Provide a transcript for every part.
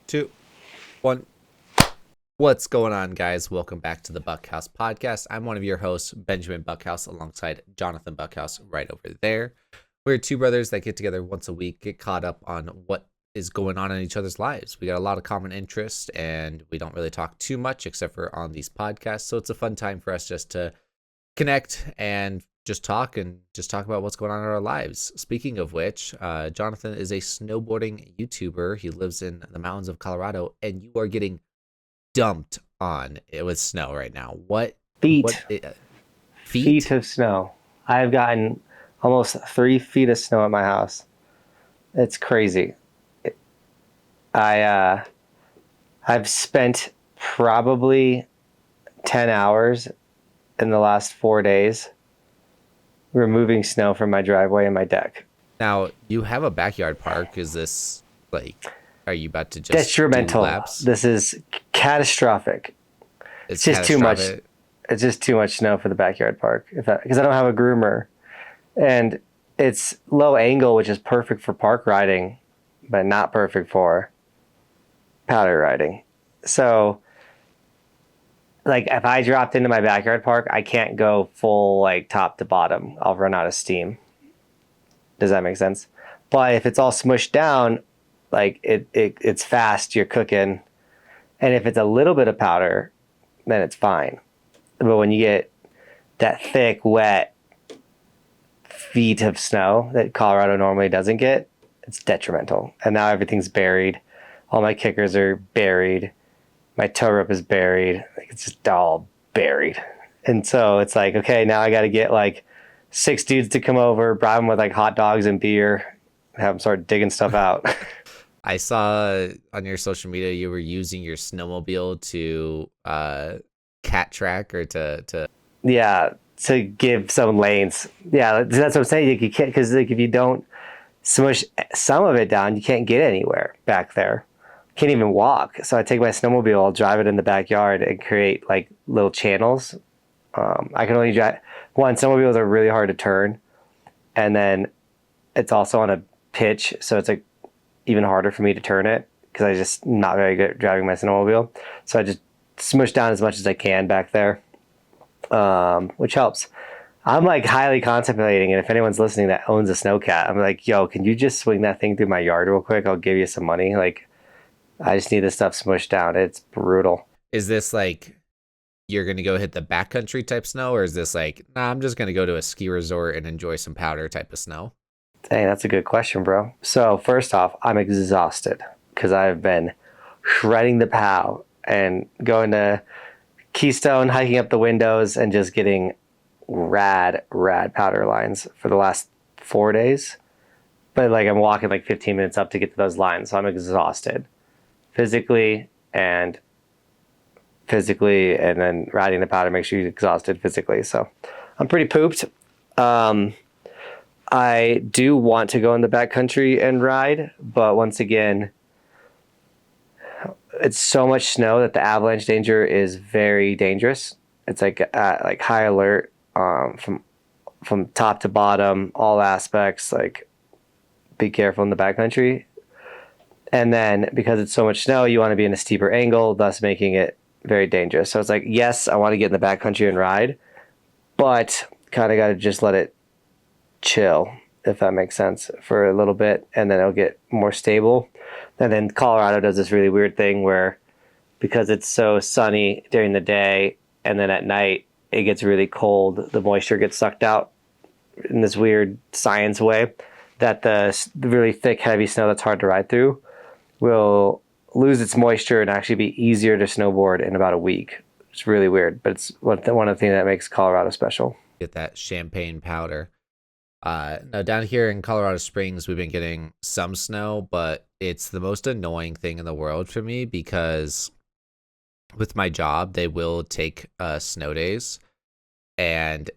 Two, one. What's going on, guys? Welcome back to the Buckhouse podcast. I'm one of your hosts, Benjamin Buckhouse, alongside Johnathan Buckhouse right over there. We're two brothers that get together once a week, get caught up on what is going on in each other's lives. We got a lot of common interests, and we don't really talk too much except for on these podcasts. So it's a fun time for us just to connect and just talk about what's going on in our lives. Speaking of which, Johnathan is a snowboarding YouTuber. He lives in the mountains of Colorado, and you are getting dumped on it with snow right now. What Feet. feet? Feet of snow. I've gotten almost 3 feet of snow at my house. It's crazy. I've spent probably 10 hours in the last 4 days removing snow from my driveway and my deck. Now, you have a backyard park. Is this like, are you about to just Detrimental. do laps? This is catastrophic. It's just too much. It's just too much snow for the backyard park because I don't have a groomer, and it's low angle, which is perfect for park riding, but not perfect for powder riding. So, like, if I dropped into my backyard park, I can't go full like top to bottom. I'll run out of steam. Does that make sense? But if it's all smushed down, like it's fast, you're cooking. And if it's a little bit of powder, then it's fine. But when you get that thick, wet feet of snow that Colorado normally doesn't get, it's detrimental. And now everything's buried. All my kickers are buried. My tow rope is buried. Like, it's just all buried. And so it's like, okay, now I got to get like 6 dudes to come over, bribe them with like hot dogs and beer, have them start digging stuff out. I saw on your social media you were using your snowmobile to cat track or to Yeah, to give some lanes. Yeah, that's what I'm saying. You can't, because like if you don't smush some of it down, you can't get anywhere back there. Can't even walk. So I take my snowmobile, I'll drive it in the backyard and create like little channels. I can only drive one. Snowmobiles are really hard to turn, and then it's also on a pitch, so it's like even harder for me to turn it because I just not very good at driving my snowmobile. So I just smush down as much as I can back there, which helps. I'm like highly contemplating, and if anyone's listening that owns a snowcat, I'm like, yo, can you just swing that thing through my yard real quick? I'll give you some money. Like, I just need this stuff smushed down. It's brutal. Is this like you're gonna go hit the backcountry type snow, or is this like, nah, I'm just gonna go to a ski resort and enjoy some powder type of snow? Dang, that's a good question, bro. So first off, I'm exhausted because I've been shredding the POW and going to Keystone, hiking up the windows, and just getting rad powder lines for the last 4 days. But like I'm walking like 15 minutes up to get to those lines, so I'm exhausted physically, and then riding the powder makes you exhausted physically. So I'm pretty pooped. I do want to go in the backcountry and ride, but once again, it's so much snow that the avalanche danger is very dangerous. It's like high alert, from top to bottom, all aspects. Like, be careful in the backcountry. And then because it's so much snow, you want to be in a steeper angle, thus making it very dangerous. So it's like, yes, I want to get in the backcountry and ride, but kind of got to just let it chill, if that makes sense, for a little bit, and then it'll get more stable. And then Colorado does this really weird thing where, because it's so sunny during the day and then at night it gets really cold, the moisture gets sucked out in this weird science way, that the really thick, heavy snow that's hard to ride through will lose its moisture and actually be easier to snowboard in about a week. It's really weird, but it's one of the things that makes Colorado special. Get that champagne powder. Now down here in Colorado Springs, we've been getting some snow, but it's the most annoying thing in the world for me because with my job, they will take snow days, and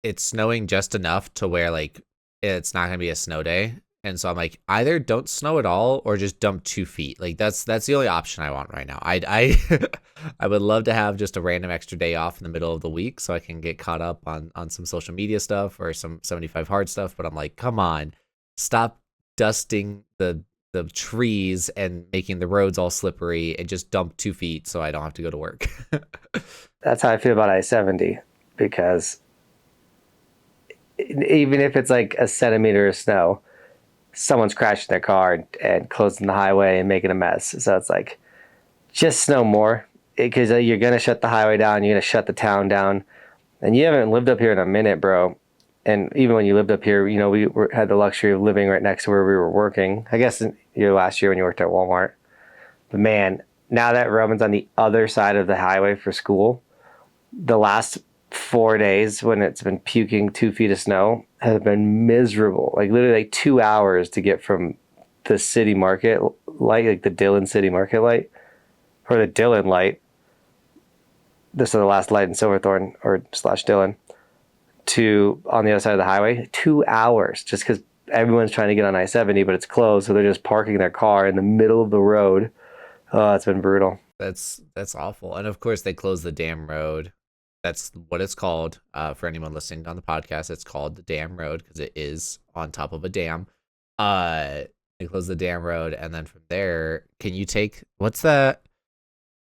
it's snowing just enough to where like it's not gonna be a snow day. And so I'm like, either don't snow at all or just dump 2 feet. Like that's the only option I want right now. I I would love to have just a random extra day off in the middle of the week so I can get caught up on some social media stuff or some 75 hard stuff. But I'm like, come on, stop dusting the the trees and making the roads all slippery and just dump 2 feet so I don't have to go to work. That's how I feel about I-70, because even if it's like a centimeter of snow, someone's crashing their car and closing the highway and making a mess. So it's like, just snow more, because you're going to shut the highway down. You're going to shut the town down. And you haven't lived up here in a minute, bro. And even when you lived up here, you know, had the luxury of living right next to where we were working. I guess your last year when you worked at Walmart. But man, now that Roman's on the other side of the highway for school, the last 4 days when it's been puking 2 feet of snow have been miserable. Like literally like 2 hours to get from the city market light, like the Dillon City Market light, or the Dillon light. This is the last light in Silverthorne or / Dillon, to on the other side of the highway. 2 hours just because everyone's trying to get on I-70, but it's closed, so they're just parking their car in the middle of the road. Oh, it's been brutal. That's awful. And of course, they closed the damn road. That's what it's called. For anyone listening on the podcast, it's called the damn road because it is on top of a dam. They closed the damn road, and then from there, can you take what's that?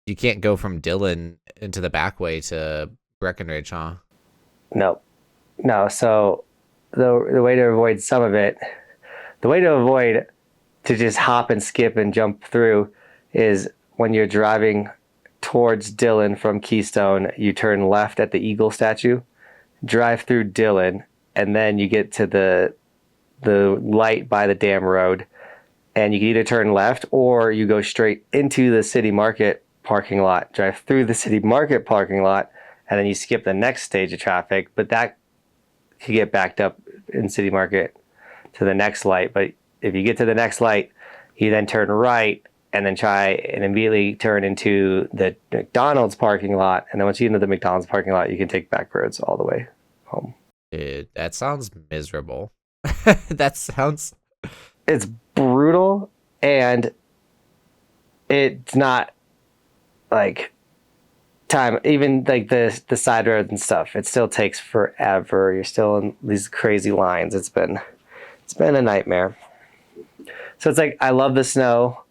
You can't go from Dillon into the back way to Breckenridge, huh? No. So the way to avoid some of it, the way to avoid to just hop and skip and jump through is when you're driving towards Dillon from Keystone, you turn left at the Eagle statue, drive through Dillon, and then you get to the light by the dam road, and you can either turn left or you go straight into the city market parking lot, drive through the city market parking lot, and then you skip the next stage of traffic, but that could get backed up in city market to the next light. But if you get to the next light, you then turn right and then try and immediately turn into the McDonald's parking lot. And then once you get into the McDonald's parking lot, you can take back roads all the way home. Dude, that sounds miserable. That sounds... It's brutal, and it's not like time, even like the side roads and stuff. It still takes forever. You're still in these crazy lines. It's been a nightmare. So it's like, I love the snow,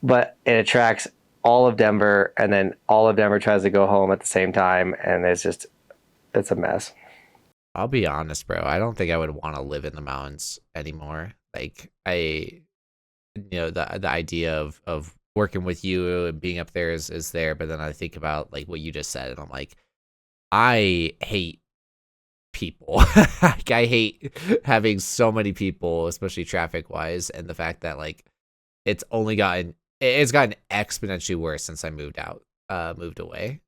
but it attracts all of Denver, and then all of Denver tries to go home at the same time, and it's a mess. I'll be honest, bro. I don't think I would want to live in the mountains anymore. Like, the idea of working with you and being up there is there, but then I think about like what you just said, and I'm like, I hate people. Like, I hate having so many people, especially traffic wise, and the fact that like it's gotten exponentially worse since I moved away.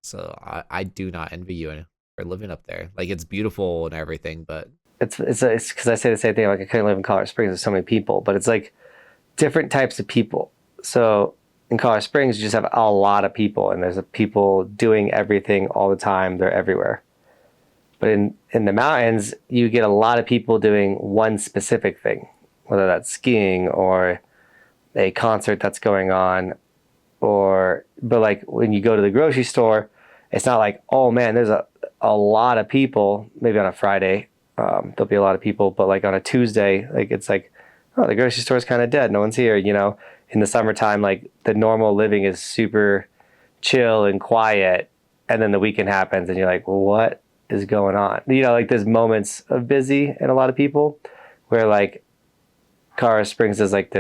So I do not envy you for living up there. Like, it's beautiful and everything, but it's because I say the same thing. Like, I couldn't live in Colorado Springs with so many people, but it's like different types of people. So in Colorado Springs, you just have a lot of people, and there's people doing everything all the time. They're everywhere. But in the mountains, you get a lot of people doing one specific thing, whether that's skiing or a concert that's going on, but like when you go to the grocery store, it's not like, oh man, there's a lot of people. Maybe on a Friday, there'll be a lot of people, but like on a Tuesday, like it's like, oh, the grocery store's kind of dead. No one's here, you know. In the summertime, like the normal living is super chill and quiet, and then the weekend happens, and you're like, well, what is going on? You know, like there's moments of busy and a lot of people, where like Colorado Springs is like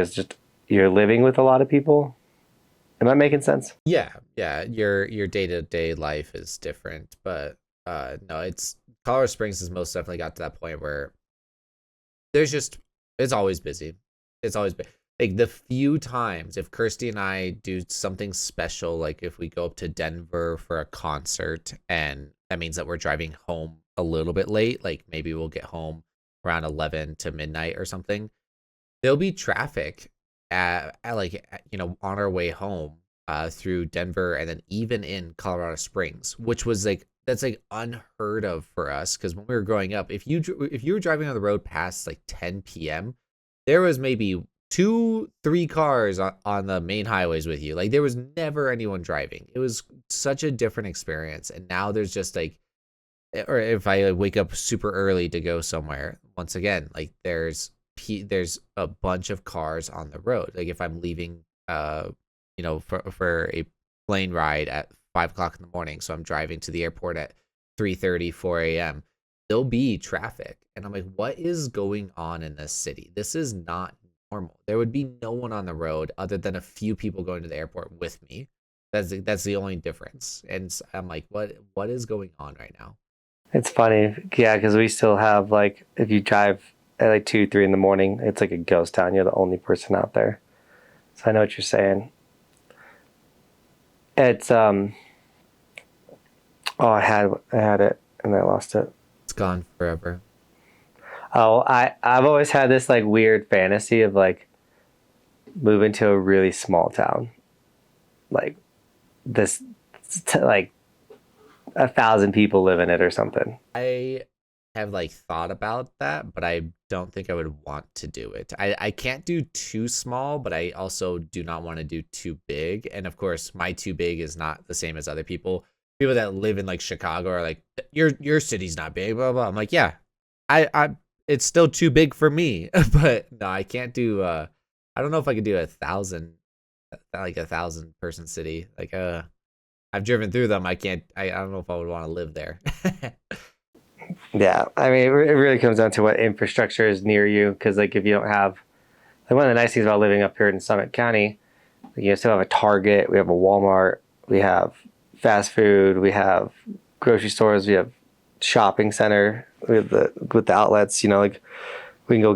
you're living with a lot of people. Am I making sense? Yeah. Your day-to-day life is different, but no, it's Colorado Springs has most definitely got to that point where it's always busy. It's always been like the few times if Kirsty and I do something special, like if we go up to Denver for a concert, and that means that we're driving home a little bit late, like maybe we'll get home around 11 to midnight or something, there'll be traffic on our way home through Denver, and then even in Colorado Springs, which was like, that's like unheard of for us, because when we were growing up, if you were driving on the road past like 10 p.m., there was maybe 2-3 cars on the main highways with you. Like, there was never anyone driving. It was such a different experience. And now there's just like, or if I wake up super early to go somewhere, once again, like there's there's a bunch of cars on the road. Like if I'm leaving, for a plane ride at 5 o'clock in the morning, so I'm driving to the airport at 3:30, 4 a.m. There'll be traffic, and I'm like, what is going on in this city? This is not normal. There would be no one on the road other than a few people going to the airport with me. That's the only difference. And I'm like, what is going on right now? It's funny, yeah, because we still have like if you drive at like 2, 3 in the morning, it's like a ghost town. You're the only person out there. So I know what you're saying. It's oh, I had it and I lost it. It's gone forever. Oh, I've always had this like weird fantasy of like moving to a really small town, like this, like 1,000 people live in it or something. I have like thought about that, but I don't think I would want to do it. I can't do too small, but I also do not want to do too big. And of course, my too big is not the same as other people. People that live in like Chicago are like, your city's not big, blah blah. I'm like, yeah, I it's still too big for me. But no, I can't do. I don't know if I could do 1,000, like 1,000-person city. Like I've driven through them. I can't. I don't know if I would want to live there. Yeah, I mean, it really comes down to what infrastructure is near you. Because like, if you don't have, like, one of the nice things about living up here in Summit County, you still have a Target, we have a Walmart, we have fast food, we have grocery stores, we have shopping center, we have with the outlets. Like we can go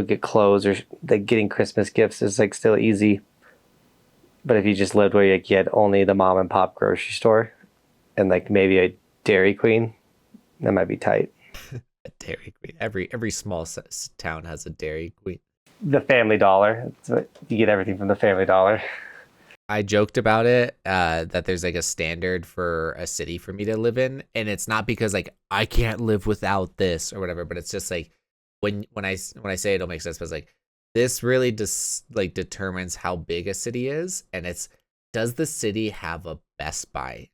get clothes, or like getting Christmas gifts is like still easy. But if you just lived where you get only the mom and pop grocery store and like maybe a Dairy Queen, that might be tight. A Dairy Queen. Every small town has a Dairy Queen. The Family Dollar. You get everything from the Family Dollar. I joked about it, that there's like a standard for a city for me to live in, and it's not because like I can't live without this or whatever, but it's just like when I say it'll make sense, but it's like this really determines how big a city is, and it's, does the city have a Best Buy?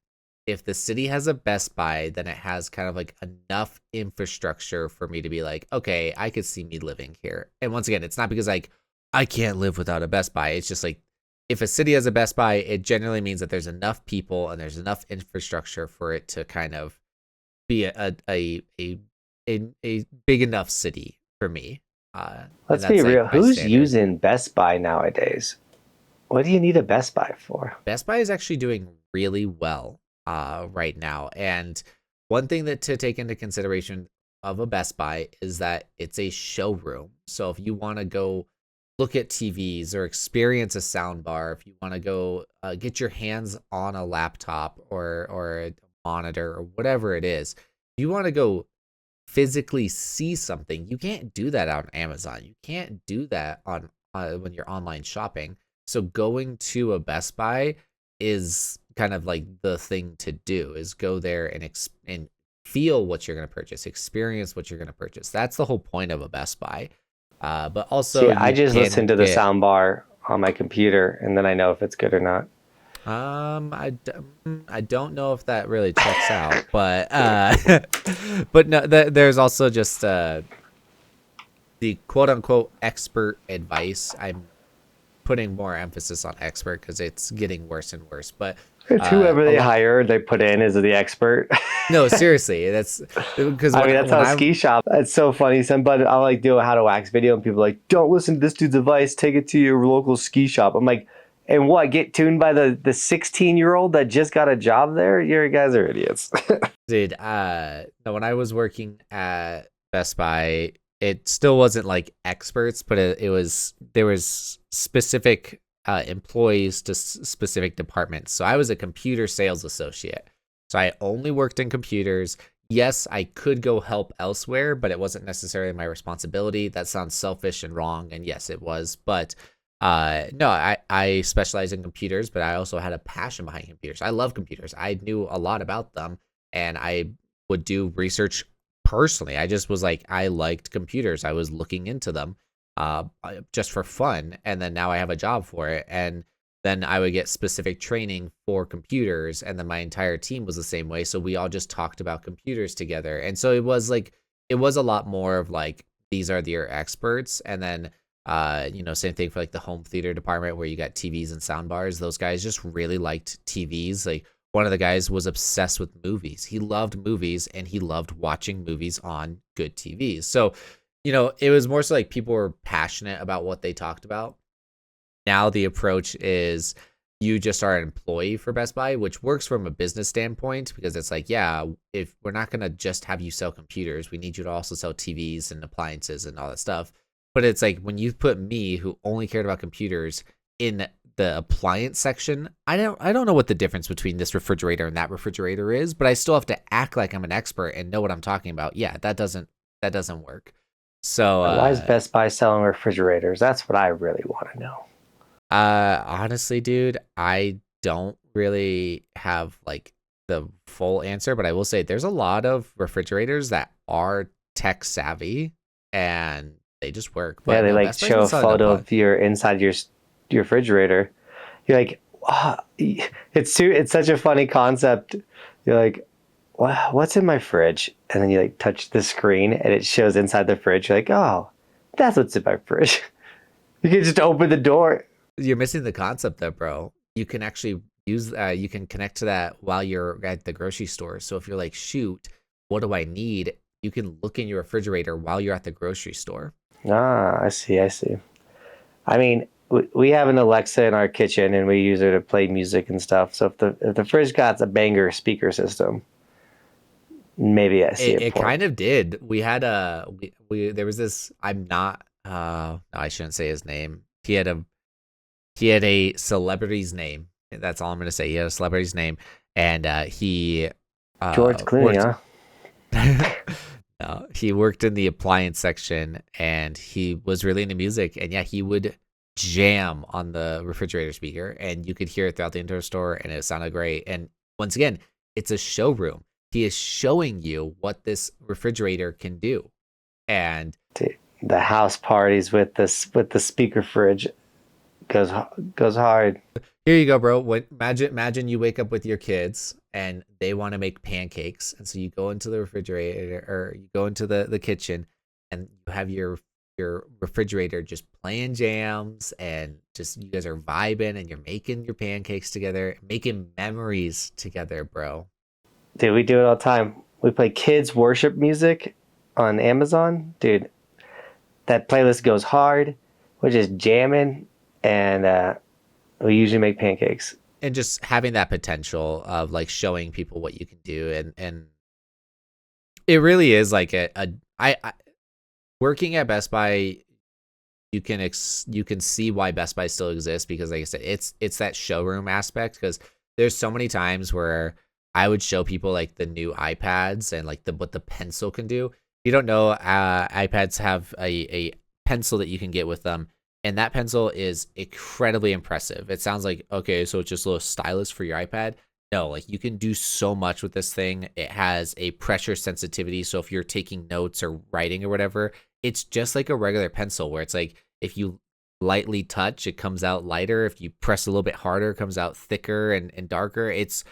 If the city has a Best Buy, then it has kind of like enough infrastructure for me to be like, okay, I could see me living here. And once again, it's not because like I can't live without a Best Buy. It's just like if a city has a Best Buy, it generally means that there's enough people and there's enough infrastructure for it to kind of be a big enough city for me. Let's be real. Who's using Best Buy nowadays? What do you need a Best Buy for? Best Buy is actually doing really well right now. And one thing that to take into consideration of a Best Buy is that it's a showroom. So if you want to go look at TVs or experience a sound bar, if you want to go get your hands on a laptop or a monitor or whatever it is, if you want to go physically see something, you can't do that on Amazon. You can't do that on when you're online shopping. So going to a Best Buy is kind of like the thing to do, is go there and feel what you're going to purchase, experience what you're going to purchase. That's the whole point of a Best Buy. But also, I just listen to the sound bar on my computer, and then I know if it's good or not. I don't know if that really checks out, but but no, there's also just the quote unquote expert advice. I'm putting more emphasis on expert because it's getting worse and worse. But it's whoever they hire, they put in as the expert. No, seriously, that's because that's how ski shop. It's so funny. Somebody, I'll like do a how to wax video, and people are like, don't listen to this dude's advice. Take it to your local ski shop. I'm like, and what? Get tuned by the 16-year-old that just got a job there? You guys are idiots. Dude, no, when I was working at Best Buy, it still wasn't like experts, but there was specific employees to specific departments. So I was a computer sales associate. So I only worked in computers. Yes, I could go help elsewhere, but it wasn't necessarily my responsibility. That sounds selfish and wrong, and yes, it was. But no, I specialize in computers, but I also had a passion behind computers. I love computers. I knew a lot about them, and I would do research personally. I just was like, I liked computers. I was looking into them just for fun, and then now I have a job for it, and then I would get specific training for computers, and then my entire team was the same way. So we all just talked about computers together, and so it was a lot more of like these are your experts. And then same thing for like the home theater department where you got TVs and sound bars. Those guys just really liked TVs. Like one of the guys was obsessed with movies. He loved movies and he loved watching movies on good TVs. So, it was more so like people were passionate about what they talked about. Now the approach is you just are an employee for Best Buy, which works from a business standpoint because it's like, yeah, if we're not going to just have you sell computers, we need you to also sell TVs and appliances and all that stuff. But it's like when you put me, who only cared about computers, in the appliance section, I don't know what the difference between this refrigerator and that refrigerator is, but I still have to act like I'm an expert and know what I'm talking about. Yeah, that doesn't work. So why is Best Buy selling refrigerators? That's what I really want to know. Honestly, dude, I don't really have like the full answer, but I will say there's a lot of refrigerators that are tech savvy and they just work. But yeah, they no, like Best Buy's show been a selling a photo lot. of your inside your refrigerator. You're like, oh, it's such a funny concept. You're like, wow, what's in my fridge? And then you like touch the screen and it shows inside the fridge. You're like, oh, that's what's in my fridge. You can just open the door. You're missing the concept though, bro. You can actually use you can connect to that while you're at the grocery store. So if you're like, shoot, what do I need? You can look in your refrigerator while you're at the grocery store. Ah, I see. I mean, we have an Alexa in our kitchen and we use her to play music and stuff. So if the fridge got a banger speaker system, maybe I see It point. kind of did. We had we there was this. I'm not. No, I shouldn't say his name. He had a celebrity's name. That's all I'm gonna say. He had a celebrity's name, and he George Clooney, huh? No, he worked in the appliance section, and he was really into music. And yeah, he would jam on the refrigerator speaker, and you could hear it throughout the entire store, and it sounded great. And once again, it's a showroom. He is showing you what this refrigerator can do, and Dude, the house parties with the speaker fridge goes hard. here you go, bro. Imagine you wake up with your kids and they want to make pancakes, and so you go into the refrigerator or you go into the kitchen, and you have your refrigerator just playing jams, and just you guys are vibing and you're making your pancakes together, making memories together, bro. Dude, we do it all the time. We play kids worship music on Amazon. Dude, that playlist goes hard. We're just jamming, and we usually make pancakes. And just having that potential of like showing people what you can do, and it really is like I working at Best Buy. You can see why Best Buy still exists because, like I said, it's that showroom aspect. Because there's so many times where I would show people like the new iPads and like what the pencil can do. If you don't know, iPads have a pencil that you can get with them, and that pencil is incredibly impressive. It sounds like, okay, so it's just a little stylus for your iPad. No, like you can do so much with this thing. It has a pressure sensitivity, so if you're taking notes or writing or whatever, it's just like a regular pencil where it's like if you lightly touch, it comes out lighter. If you press a little bit harder, it comes out thicker and darker. It's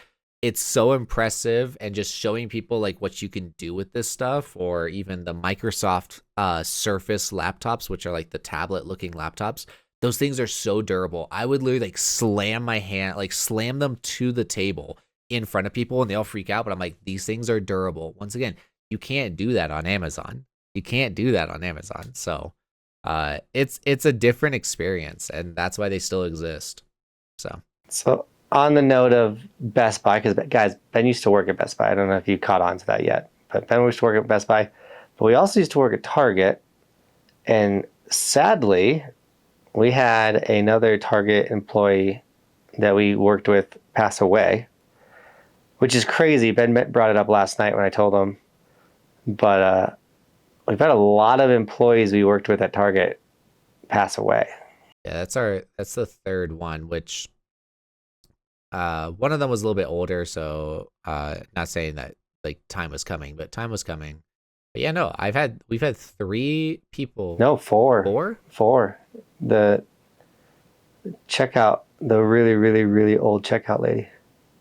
so impressive, and just showing people like what you can do with this stuff, or even the Microsoft Surface laptops, which are like the tablet looking laptops. Those things are so durable. I would literally like slam them to the table in front of people and they all freak out. But I'm like, these things are durable. Once again, you can't do that on Amazon. So it's a different experience, and that's why they still exist. So on the note of Best Buy, because guys, Ben used to work at Best Buy. I don't know if you caught on to that yet, but Ben used to work at Best Buy. But we also used to work at Target, and sadly, we had another Target employee that we worked with pass away, which is crazy. Ben brought it up last night when I told him. But we've had a lot of employees we worked with at Target pass away. Yeah, that's the third one, which one of them was a little bit older, so not saying that like time was coming, but time was coming. But yeah, no, we've had 3 people. No, 4. 4. The checkout, the really, really, really old checkout lady.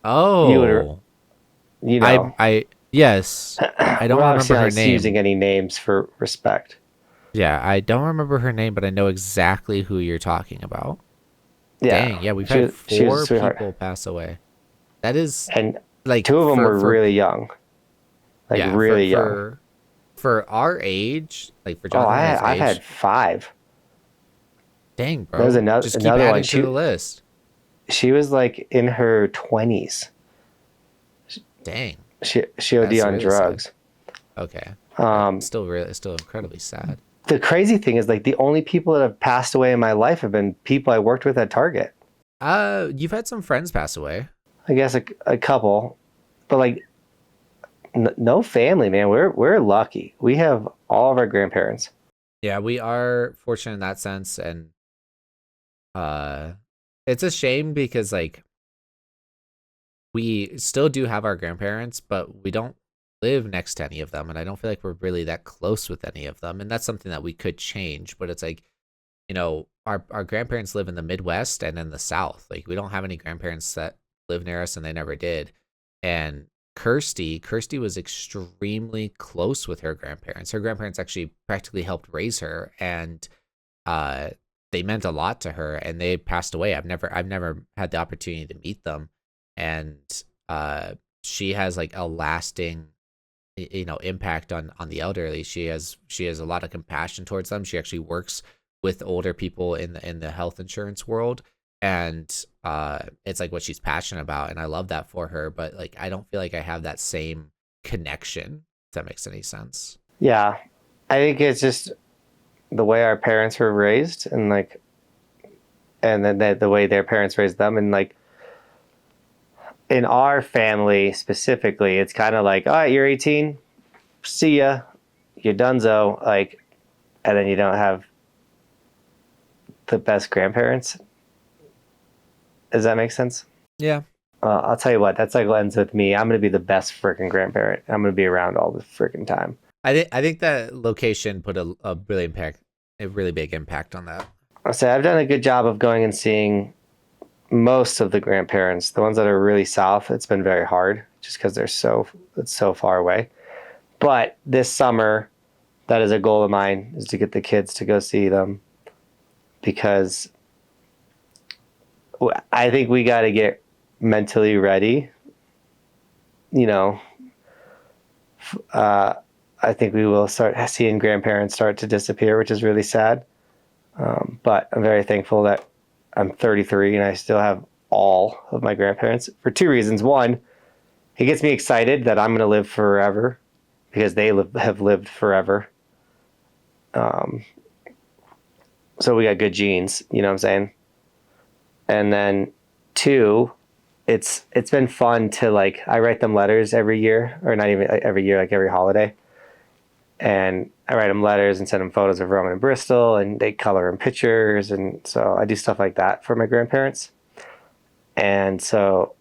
Oh, you know. I yes, I don't remember her name. Using any names for respect. Yeah, I don't remember her name, but I know exactly who you're talking about. Yeah, Dang, yeah, we've had she was a four sweetheart, people pass away. That is and like two of them were really young, like yeah, really young. for our age, like for Oh, Jonathan and I's I've had age, five. dang, There's bro. Just keep another one. adding to the list. She was like in her 20s. Dang. She OD That's on really sad. drugs. Okay. That's Um, still incredibly sad. the crazy thing is like the only people that have passed away in my life have been people I worked with at Target. You've had some friends pass away. I guess a couple, but like no family, man. We're lucky. We have all of our grandparents. Yeah, we are fortunate in that sense, and uh it's a shame because like we still do have our grandparents, but we don't live next to any of them, and I don't feel like we're really that close with any of them. And that's something that we could change, but it's like, our grandparents live in the Midwest and in the South. Like we don't have any grandparents that live near us and they never did. And Kirsty was extremely close with her grandparents. Her grandparents actually practically helped raise her, and uh they meant a lot to her, and they passed away. I've never had the opportunity to meet them. And she has like a lasting impact on the elderly. She has a lot of compassion towards them. She actually works with older people in the health insurance world, and it's like what she's passionate about, and I love that for her. But like I don't feel like I have that same connection, if that makes any sense. Yeah, I think it's just the way our parents were raised, and like, and then the way their parents raised them, and like in our family specifically, it's kind of like, all right, you're 18, see ya, you're donezo, like, and then you don't have the best grandparents. Does that make sense? Yeah. I'll tell you what, that's like lens with me. I'm gonna be the best freaking grandparent. I'm gonna be around all the freaking time. I think that location put a really big impact on that. I'll say I've done a good job of going and seeing most of the grandparents. The ones that are really south, it's been very hard just because it's so far away. But this summer, that is a goal of mine, is to get the kids to go see them, because I think we got to get mentally ready. You know, I think we will start seeing grandparents start to disappear, which is really sad. But I'm very thankful that I'm 33 and I still have all of my grandparents for two reasons. One, it gets me excited that I'm going to live forever because they have lived forever. So we got good genes, you know what I'm saying? And then two, it's been fun to like, I write them letters every year, or not even every year, like every holiday. And I write them letters and send them photos of Roman and Bristol, and they color in pictures. And so I do stuff like that for my grandparents. And so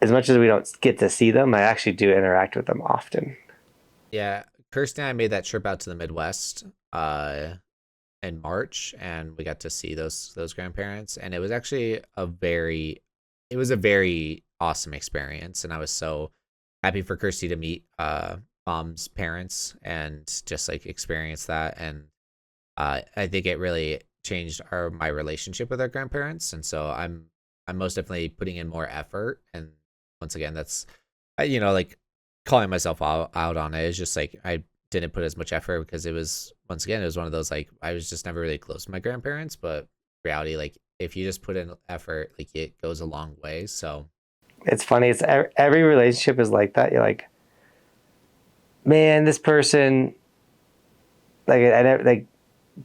as much as we don't get to see them, I actually do interact with them often. Yeah, Kirsten and I made that trip out to the Midwest in March, and we got to see those grandparents, and it was a very awesome experience, and I was so happy for Kirsty to meet mom's parents and just like experience that. And I think it really changed my relationship with our grandparents, and so I'm most definitely putting in more effort. And once again, that's like calling myself out on it is just like I didn't put as much effort because it was, once again, it was one of those like I was just never really close to my grandparents. But reality, like if you just put in effort, like it goes a long way. So It's funny. It's every relationship is like that. You're like, man, this person, like, I never, like,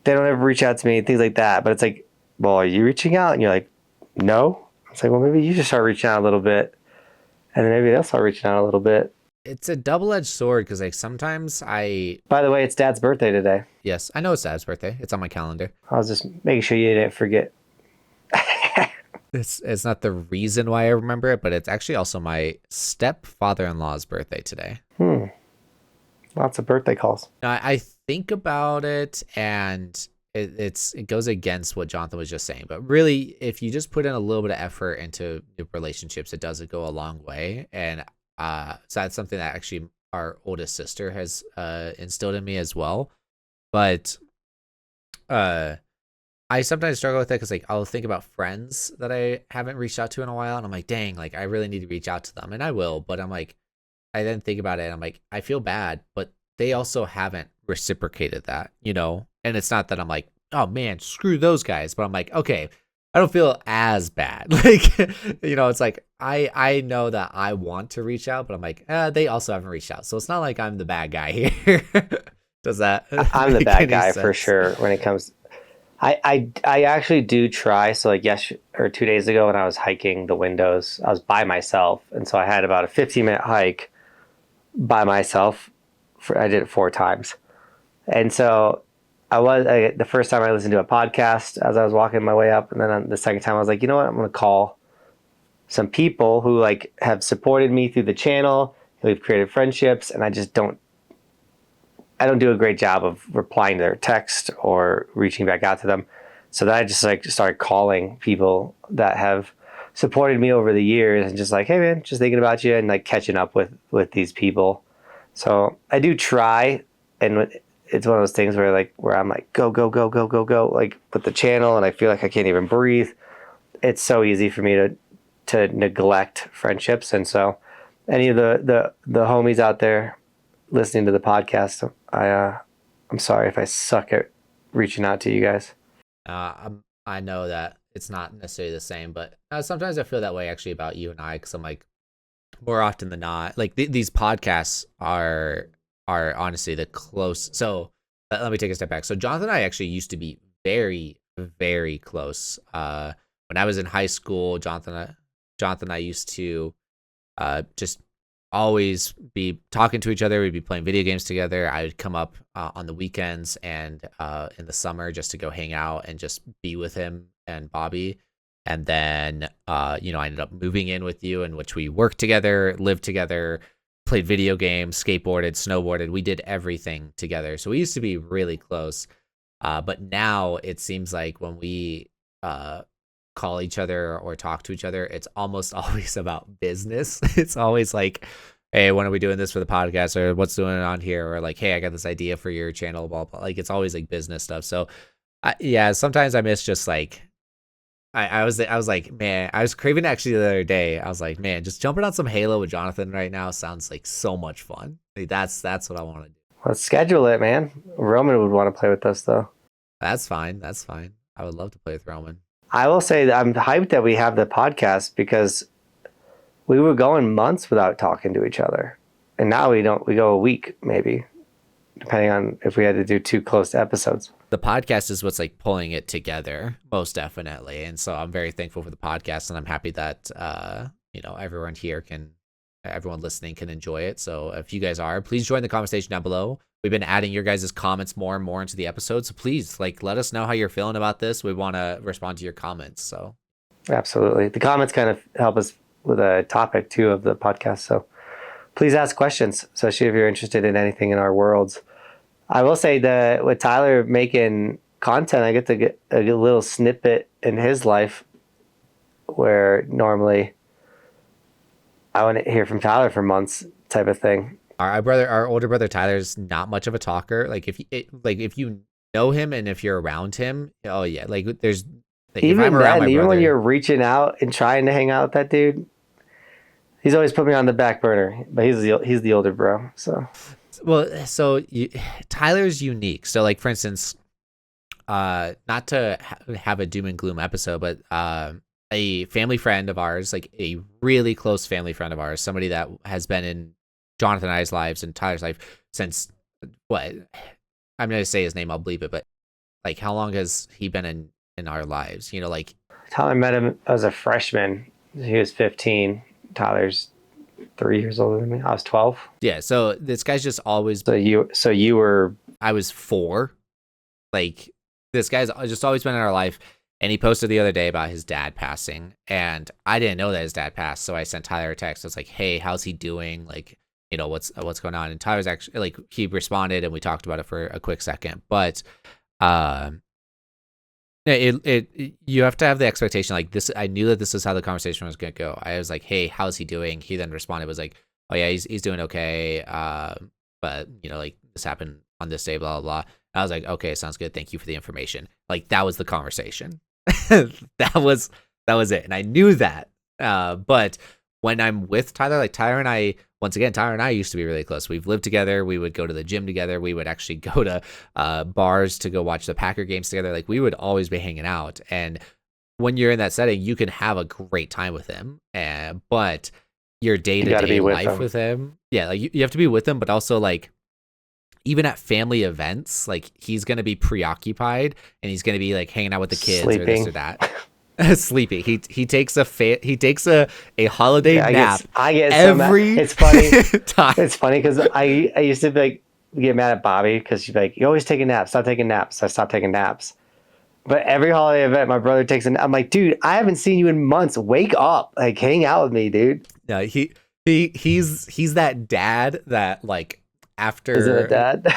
they don't ever reach out to me, things like that. But it's like, well, are you reaching out? And you're like, no. It's like, well, maybe you should start reaching out a little bit, and then maybe they'll start reaching out a little bit. it's a double-edged sword because like sometimes By the way, it's Dad's birthday today. yes, I know it's Dad's birthday. It's on my calendar. I was just making sure you didn't forget. It's not the reason why I remember it, but it's actually also my stepfather-in-law's birthday today. Lots of birthday calls. Now, I think about it, and it goes against what Jonathan was just saying. But really, if you just put in a little bit of effort into your relationships, it does go a long way. And so that's something that actually our oldest sister has instilled in me as well. But I sometimes struggle with it because like I'll think about friends that I haven't reached out to in a while, and I'm like, dang, like I really need to reach out to them, and I will. But I'm like, I then think about it, and I'm like, I feel bad, but they also haven't reciprocated that, And it's not that I'm like, oh man, screw those guys, but I'm like, okay, I don't feel as bad. Like, it's like I know that I want to reach out, but I'm like, they also haven't reached out, so it's not like I'm the bad guy here. Does that? I'm the bad guy sense? for sure when it comes. I actually do try. So like 2 days ago when I was hiking the Windows, I was by myself, and so I had about a 15-minute hike by myself. I did it 4 times, and so the first time I listened to a podcast as I was walking my way up, and then the second time I was like, you know what, I'm going to call some people who like have supported me through the channel, we've created friendships, and I don't do a great job of replying to their text or reaching back out to them. So then I just like started calling people that have supported me over the years and just like, hey man, just thinking about you, and like catching up with these people. So I do try, and it's one of those things where I'm like, go, like with the channel, and I feel like I can't even breathe. It's so easy for me to neglect friendships. And so any of the homies out there listening to the podcast, I'm sorry if I suck at reaching out to you guys. I know that it's not necessarily the same, but sometimes I feel that way actually about you and I, because I'm like, more often than not, like these podcasts are honestly the close. So let me take a step back. So Jonathan and I actually used to be very, very close. When I was in high school, Jonathan and I used to just always be talking to each other. We'd be playing video games together. I would come up on the weekends and in the summer just to go hang out and just be with him and Bobby. And then, I ended up moving in with you, in which we worked together, lived together, played video games, skateboarded, snowboarded. We did everything together. So we used to be really close. But now it seems like when we call each other or talk to each other, it's almost always about business. It's always like, hey, when are we doing this for the podcast, or what's going on here, or like, hey, I got this idea for your channel, blah blah. Like it's always like business stuff. So sometimes I miss just like I was like, man, I was craving actually the other day. I was like, man, just jumping on some Halo with Jonathan right now sounds like so much fun. Like, that's what I want to do. Let's schedule it, man. Roman would want to play with us though. That's fine. I would love to play with Roman. I will say that I'm hyped that we have the podcast, because we were going months without talking to each other, and now we don't. We go a week maybe, depending on if we had to do 2 close episodes. The podcast is what's like pulling it together, most definitely. And so I'm very thankful for the podcast, and I'm happy that everyone listening can enjoy it. So if you guys are, please join the conversation down below. We've been adding your guys' comments more and more into the episode, so please let us know how you're feeling about this. We want to respond to your comments. So absolutely, the comments kind of help us with a topic too of the podcast. So please ask questions, especially if you're interested in anything in our worlds. I will say that with Tyler making content, I get to get a little snippet in his life, where normally I wouldn't hear from Tyler for months, type of thing. Our older brother Tyler's not much of a talker. Like if you know him and if you're around him, oh yeah, like there's like, even if I'm around then, my even brother, when you're reaching out and trying to hang out with that dude, he's always put me on the back burner. But he's the older bro, so. Well, so Tyler's unique. So like for instance, not to have a doom and gloom episode, but a family friend of ours, like a really close family friend of ours, somebody that has been in Jonathan and I's lives and Tyler's life since what? I'm going to say his name, I'll bleep it, but like how long has he been in our lives? Like Tyler met him as a freshman. He was 15. Tyler's 3 years older than me. I was 12. Yeah, so this guy's just always. So you were. I was 4. Like this guy's just always been in our life, and he posted the other day about his dad passing, and I didn't know that his dad passed, so I sent Tyler a text. I was like, "Hey, how's he doing? Like, what's going on?" And Tyler's actually like he responded, and we talked about it for a quick second, but you have to have the expectation like this. I knew that this is how the conversation was going to go. I was like, "Hey, how's he doing?" He then responded was like, "Oh yeah, he's doing okay. But like this happened on this day, blah blah blah." I was like, okay, sounds good. Thank you for the information. Like that was the conversation. that was it. And I knew that. But when I'm with Tyler, like Tyler and I, once again, Tyler and I used to be really close. We've lived together. We would go to the gym together. We would actually go to bars to go watch the Packer games together. Like we would always be hanging out. And when you're in that setting, you can have a great time with him. But your day-to-day life with him, yeah, like you have to be with him, but also like even at family events, like he's gonna be preoccupied and he's gonna be like hanging out with the kids or this or that. Sleeping. He takes a holiday nap. I get every it's funny time. It's funny because I used to be like get mad at Bobby because she'd be like, you always take a nap, stop taking naps. So I stopped taking naps. But every holiday event my brother takes I'm like, dude, I haven't seen you in months. Wake up. Like hang out with me, dude. Yeah, he's that dad that like after is it a dad?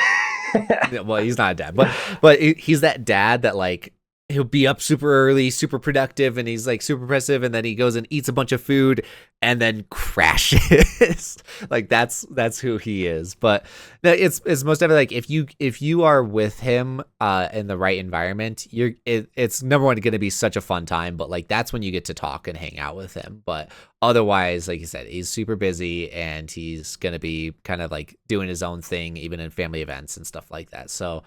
Well, he's not a dad, but he's that dad that like he'll be up super early, super productive, and he's like super impressive, and then he goes and eats a bunch of food and then crashes. Like that's who he is. But it's most definitely like if you are with him in the right environment, it's number one going to be such a fun time. But like that's when you get to talk and hang out with him. But otherwise, like you said, he's super busy and he's going to be kind of like doing his own thing, even in family events and stuff like that. So,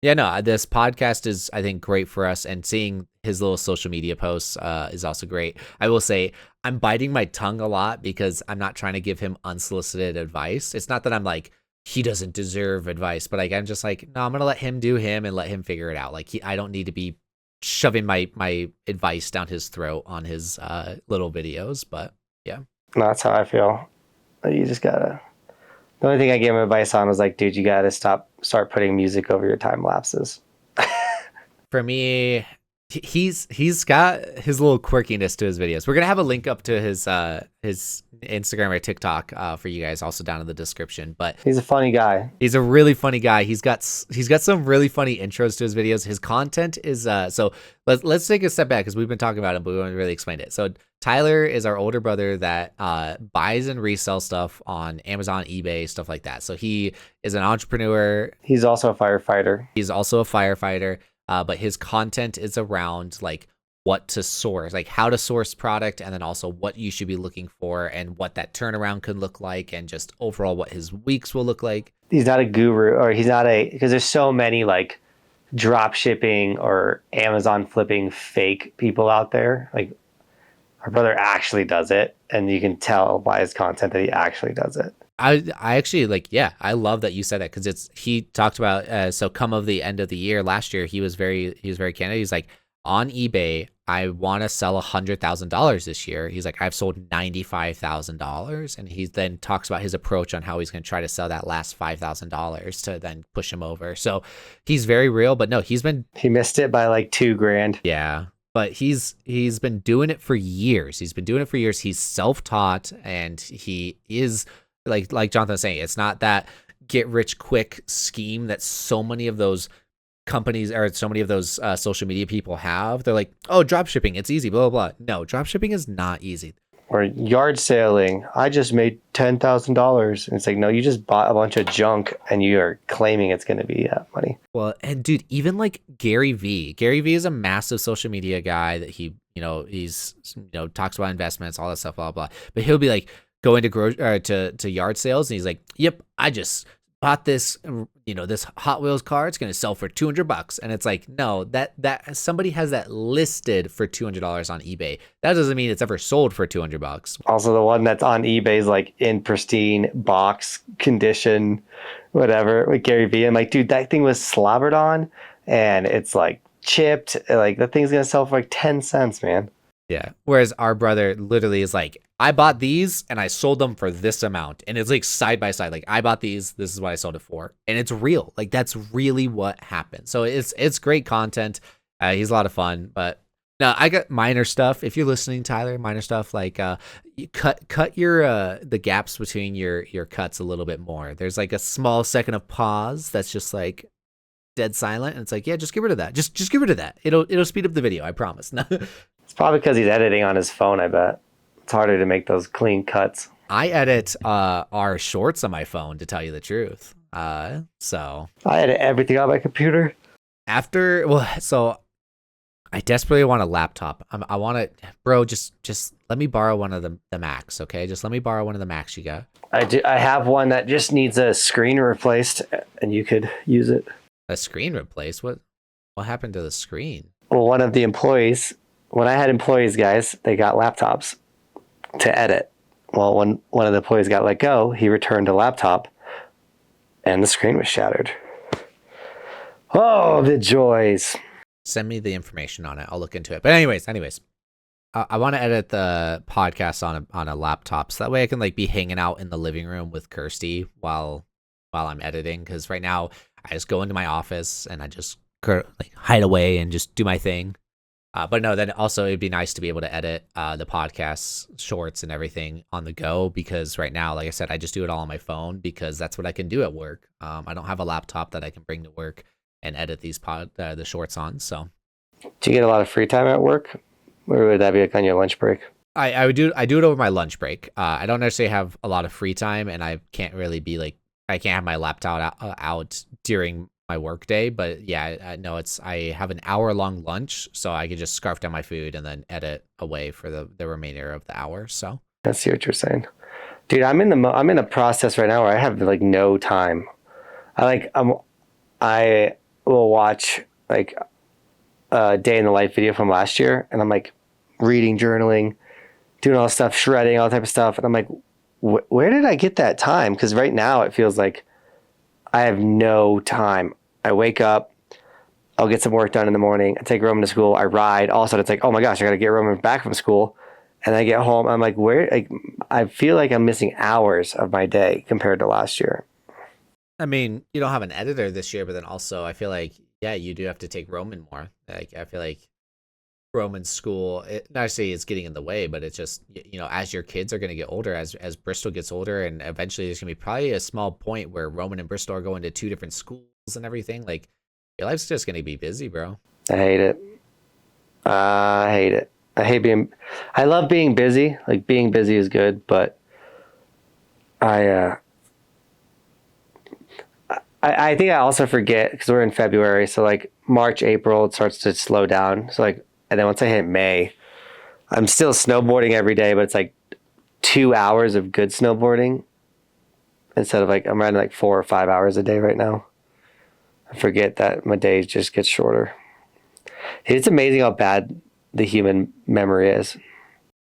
yeah, no, this podcast is, I think, great for us, and seeing his little social media posts is also great. I will say I'm biting my tongue a lot because I'm not trying to give him unsolicited advice. It's not that I'm like, he doesn't deserve advice, but like I'm just like, no, I'm going to let him do him and let him figure it out. Like I don't need to be shoving my advice down his throat on his little videos, but yeah. No, that's how I feel. You just gotta... The only thing I gave him advice on was like, dude, you gotta start putting music over your time lapses. For me, he's got his little quirkiness to his videos. We're gonna have a link up to his Instagram or TikTok for you guys, also down in the description. But he's a funny guy. He's a really funny guy. He's got some really funny intros to his videos. His content is so let's take a step back because we've been talking about him, but we haven't really explained it. So Tyler is our older brother that buys and resells stuff on Amazon, eBay, stuff like that. So he is an entrepreneur. He's also a firefighter. But his content is around like what to source, like how to source product, and then also what you should be looking for and what that turnaround could look like, and just overall what his weeks will look like. He's not a guru, or he's not because there's so many like drop shipping or Amazon flipping fake people out there. Like our brother actually does it, and you can tell by his content that he actually does it. I actually like, yeah, I love that you said that because he talked about so come of the end of the year last year, he was very candid. He's like, on eBay, I want to sell $100,000 this year. He's like, I've sold $95,000, and he then talks about his approach on how he's going to try to sell that last $5,000 to then push him over. So he's very real, but no, he missed it by like $2,000. Yeah. But he's been doing it for years. He's self-taught, and he is like Johnathan was saying, it's not that get rich quick scheme that so many of those companies or so many of those social media people have. They're like, oh, drop shipping, it's easy, blah, blah, blah. No, drop shipping is not easy. Or yard selling. I just made $10,000. And it's like, no, you just bought a bunch of junk and you are claiming it's going to be money. Well, and dude, even like Gary Vee is a massive social media guy that he's talks about investments, all that stuff, blah, blah. But he'll be like going to yard sales, and he's like, yep, I just bought this, this Hot Wheels car. It's going to sell for $200. And it's like, no, that somebody has that listed for $200 on eBay. That doesn't mean it's ever sold for $200. Also, the one that's on eBay is like in pristine box condition, whatever, with Gary Vee. I'm like, dude, that thing was slobbered on and it's like chipped. Like that thing's going to sell for like 10 cents, man. Yeah. Whereas our brother literally is like, I bought these and I sold them for this amount. And it's like side by side. Like I bought these, this is what I sold it for. And it's real. Like that's really what happened. So it's great content. He's a lot of fun. But no, I got minor stuff. If you're listening, Tyler, minor stuff like you cut your the gaps between your cuts a little bit more. There's like a small second of pause that's just like dead silent. And it's like, yeah, just get rid of that. Just get rid of that. It'll speed up the video. I promise. It's probably because he's editing on his phone, I bet. It's harder to make those clean cuts. I edit our shorts on my phone, to tell you the truth. So I edit everything on my computer. So I desperately want a laptop. I want it, bro. Just let me borrow one of the Macs, okay? Just let me borrow one of the Macs you got. I do. I have one that just needs a screen replaced, and you could use it. A screen replaced? What happened to the screen? Well, one of the employees, when I had employees, guys, they got laptops to edit. Well, when one of the employees got let go, he returned a laptop, and the screen was shattered. Oh, the joys. Send me the information on it. I'll look into it. But anyways, I want to edit the podcast on a laptop, so that way I can like be hanging out in the living room with Kirsty while I'm editing. Because right now I just go into my office and I just like hide away and just do my thing. But no, then also it'd be nice to be able to edit the podcast shorts and everything on the go, because right now, like I said, I just do it all on my phone because that's what I can do at work. I don't have a laptop that I can bring to work and edit these the shorts on. So, do you get a lot of free time at work, or would that be like on your lunch break? I do it over my lunch break. I don't necessarily have a lot of free time, and I can't really be like, I can't have my laptop out during my work day. But yeah, no, I have an hour-long lunch, so I could just scarf down my food and then edit away for the remainder of the hour. So I see what you're saying, dude. I'm in a process right now where I have like no time. I will watch like a day in the life video from last year, and I'm like reading, journaling, doing all this stuff, shredding, all type of stuff, and I'm like, where did I get that time? Because right now it feels like I have no time. I wake up, I'll get some work done in the morning, I take Roman to school, I ride. All of a sudden it's like, oh my gosh, I got to get Roman back from school, and I get home, I'm like, where? Like, I feel like I'm missing hours of my day compared to last year. I mean, you don't have an editor this year, but then also I feel like, yeah, you do have to take Roman more. Like, I feel like Roman's school, not necessarily it's getting in the way, but it's just, as your kids are going to get older, as Bristol gets older, and eventually there's going to be probably a small point where Roman and Bristol are going to two different schools and everything. Like, your life's just going to be busy, bro. I hate it. I hate it. I love being busy. Like, being busy is good, but I think I also forget, because we're in February, so like March, April, it starts to slow down. So like, and then once I hit May, I'm still snowboarding every day, but it's like 2 hours of good snowboarding instead of like, I'm riding like 4 or 5 hours a day right now. I forget that my days just get shorter. It's amazing how bad the human memory is.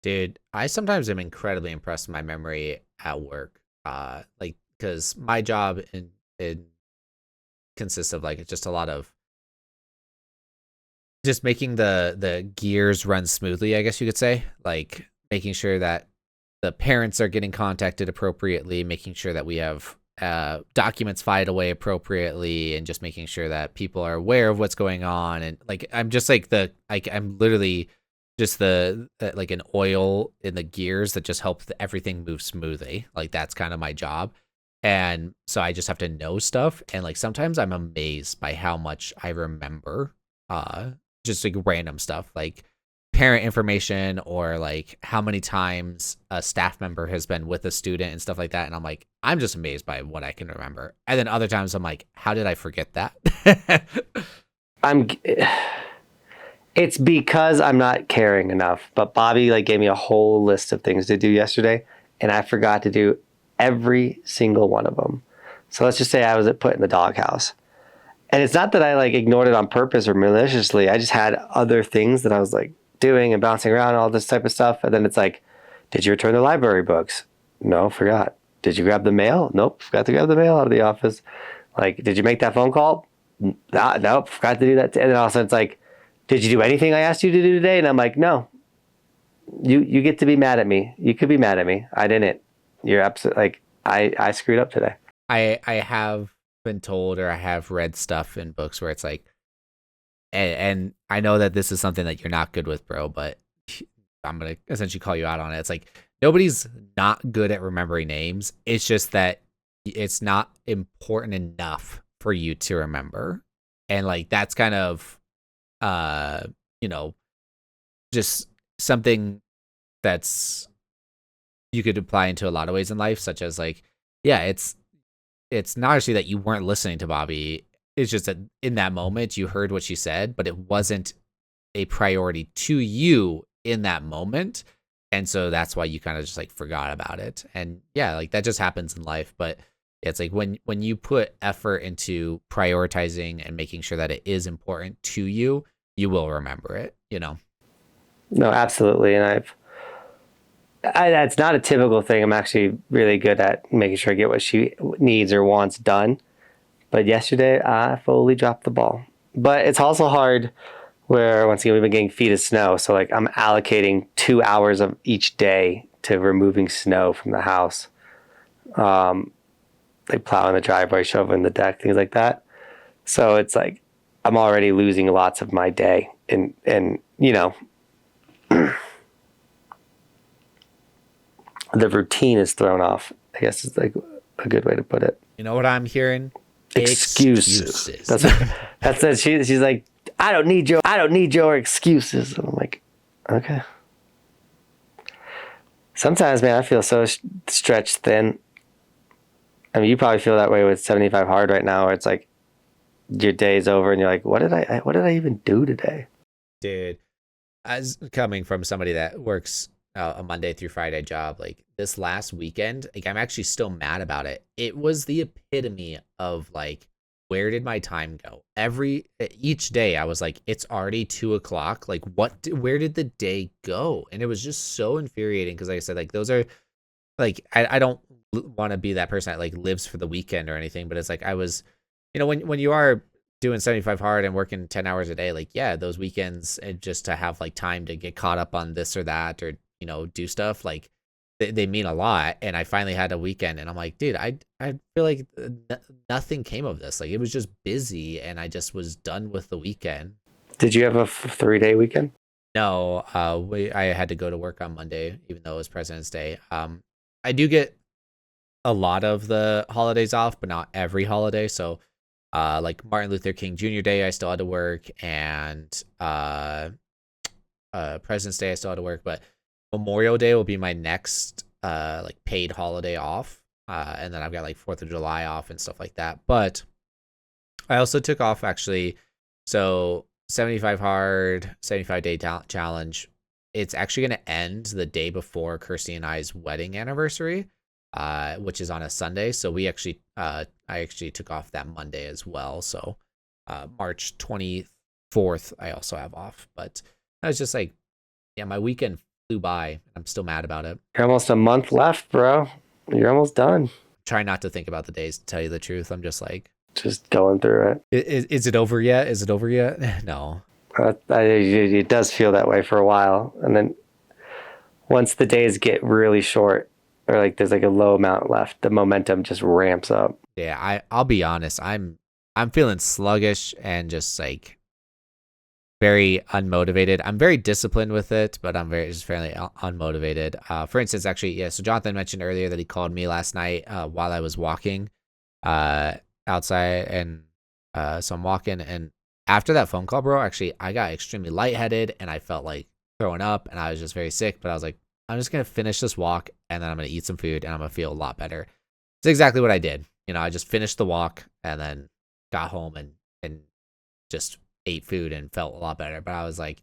Dude, I sometimes am incredibly impressed with my memory at work. Like, because my job in consists of like just a lot of just making the gears run smoothly, I guess you could say. Like, making sure that the parents are getting contacted appropriately, making sure that we have documents filed away appropriately, and just making sure that people are aware of what's going on. And like, I'm just like I'm literally just the like an oil in the gears that just help everything move smoothly. Like, that's kind of my job. And so I just have to know stuff. And like, sometimes I'm amazed by how much I remember, just like random stuff, like parent information, or like how many times a staff member has been with a student and stuff like that. And I'm like, I'm just amazed by what I can remember. And then other times I'm like, how did I forget that? It's because I'm not caring enough. But Bobby like gave me a whole list of things to do yesterday, and I forgot to do every single one of them. So let's just say I was put in the doghouse. And it's not that I like ignored it on purpose or maliciously. I just had other things that I was like doing and bouncing around and all this type of stuff. And then it's like, did you return the library books? No, forgot. Did you grab the mail? Nope, forgot to grab the mail out of the office. Like, did you make that phone call? Nope, forgot to do that. And then all of a sudden it's like, did you do anything I asked you to do today? And I'm like, no. You get to be mad at me. You could be mad at me. I didn't. You're absolutely like, I screwed up today. I have been told, or I have read stuff in books where it's like, and I know that this is something that you're not good with, bro, but I'm going to essentially call you out on it. It's like, nobody's not good at remembering names. It's just that it's not important enough for you to remember. And like, that's kind of, just something that's, you could apply into a lot of ways in life, such as like, yeah, it's it's not actually that you weren't listening to Bobby. It's just that in that moment you heard what she said, but it wasn't a priority to you in that moment. And so that's why you kind of just like forgot about it. And yeah, like that just happens in life. But it's like when you put effort into prioritizing and making sure that it is important to you, you will remember it, you know? No, absolutely. And that's not a typical thing. I'm actually really good at making sure I get what she needs or wants done. But yesterday, I fully dropped the ball. But it's also hard where, once again, we've been getting feet of snow. So, like, I'm allocating 2 hours of each day to removing snow from the house. Like plowing the driveway, shoveling the deck, things like that. So it's like I'm already losing lots of my day. And you know, the routine is thrown off, I guess is like a good way to put it. You know what I'm hearing? Excuses. That's it. She's like, I don't need your excuses. And I'm like, okay. Sometimes, man, I feel so stretched thin. I mean, you probably feel that way with 75 hard right now, where it's like your day's over and you're like, what did I even do today? Dude, as coming from somebody that works a Monday through Friday job, like this last weekend, like I'm actually still mad about it. It was the epitome of like, where did my time go? Each day I was like, it's already 2:00. Like where did the day go? And it was just so infuriating. Cause like I said, like those are like, I don't want to be that person that like lives for the weekend or anything, but it's like, I was, when you are doing 75 hard and working 10 hours a day, like, yeah, those weekends and just to have like time to get caught up on this or that, or, do stuff like they mean a lot. And I finally had a weekend and I'm like, dude, I feel like nothing came of this. Like it was just busy and I just was done with the weekend. Did you have a 3-day weekend? No, I had to go to work on Monday, even though it was President's Day. I do get a lot of the holidays off, but not every holiday. So, like Martin Luther King Jr. Day, I still had to work, and President's Day, I still had to work. But Memorial Day will be my next like paid holiday off, and then I've got like 4th of July off and stuff like that. But I also took off actually. So 75 hard, 75-day challenge. It's actually going to end the day before Kirsty and I's wedding anniversary, which is on a Sunday. So I actually took off that Monday as well. So March 24th, I also have off. But I was just like, yeah, my weekend flew by. I'm still mad about it. You're almost a month left, bro. You're almost done. Try not to think about the days, to tell you the truth. I'm just like, just going through it. Is it over yet? Is it over yet? No. It does feel that way for a while, and then once the days get really short, or like there's like a low amount left, the momentum just ramps up. Yeah, I'll be honest. I'm feeling sluggish and just like very unmotivated. I'm very disciplined with it, but I'm just fairly unmotivated. For instance, actually, yeah. So Johnathan mentioned earlier that he called me last night while I was walking outside, and so I'm walking, and after that phone call, bro, actually, I got extremely lightheaded and I felt like throwing up and I was just very sick. But I was like, I'm just going to finish this walk and then I'm going to eat some food and I'm going to feel a lot better. It's exactly what I did. I just finished the walk and then got home and just ate food and felt a lot better. But I was like,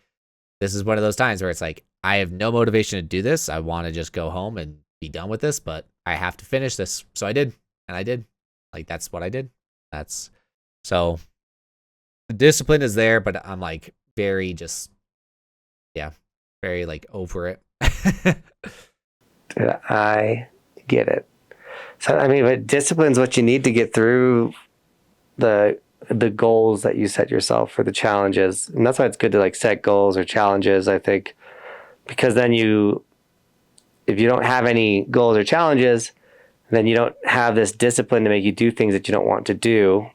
this is one of those times where it's like, I have no motivation to do this. I want to just go home and be done with this, but I have to finish this. So I did. And I did. Like, that's what I did. So the discipline is there, but I'm like very like over it. Dude, I get it. So I mean, but discipline's what you need to get through the goals that you set yourself for the challenges, and that's why it's good to like set goals or challenges. I think because then if you don't have any goals or challenges, then you don't have this discipline to make you do things that you don't want to do.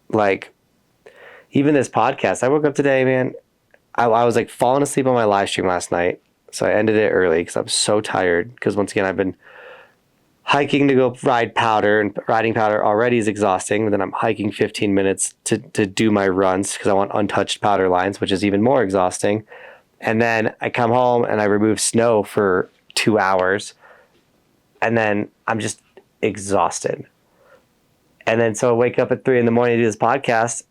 Like, even this podcast, I woke up today, man. I was like falling asleep on my live stream last night. So I ended it early because I'm so tired. Because once again, I've been hiking to go ride powder, and riding powder already is exhausting. And then I'm hiking 15 minutes to do my runs because I want untouched powder lines, which is even more exhausting. And then I come home and I remove snow for 2 hours. And then I'm just exhausted. And then so I wake up at 3 a.m. to do this podcast.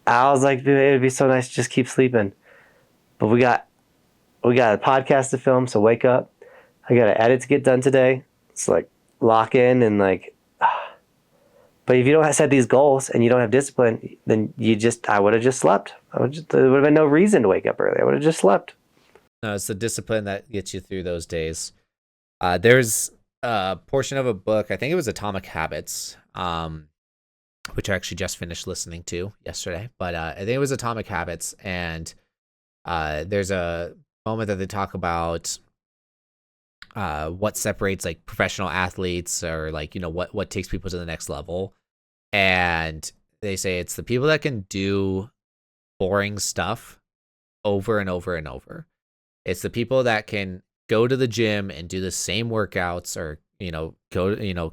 I was like, dude, it would be so nice to just keep sleeping. But we got a podcast to film, so wake up. I got an edit to get done today. It's like lock in and like. But if you don't set these goals and you don't have discipline, then I would have just slept. There would have been no reason to wake up early. I would have just slept. No, it's the discipline that gets you through those days. There's a portion of a book, I think it was Atomic Habits, which I actually just finished listening to yesterday. But I think it was Atomic Habits, and there's a moment that they talk about what separates like professional athletes, or like, you know, what takes people to the next level. And they say it's the people that can do boring stuff over and over and over. It's the people that can go to the gym and do the same workouts, or, you know,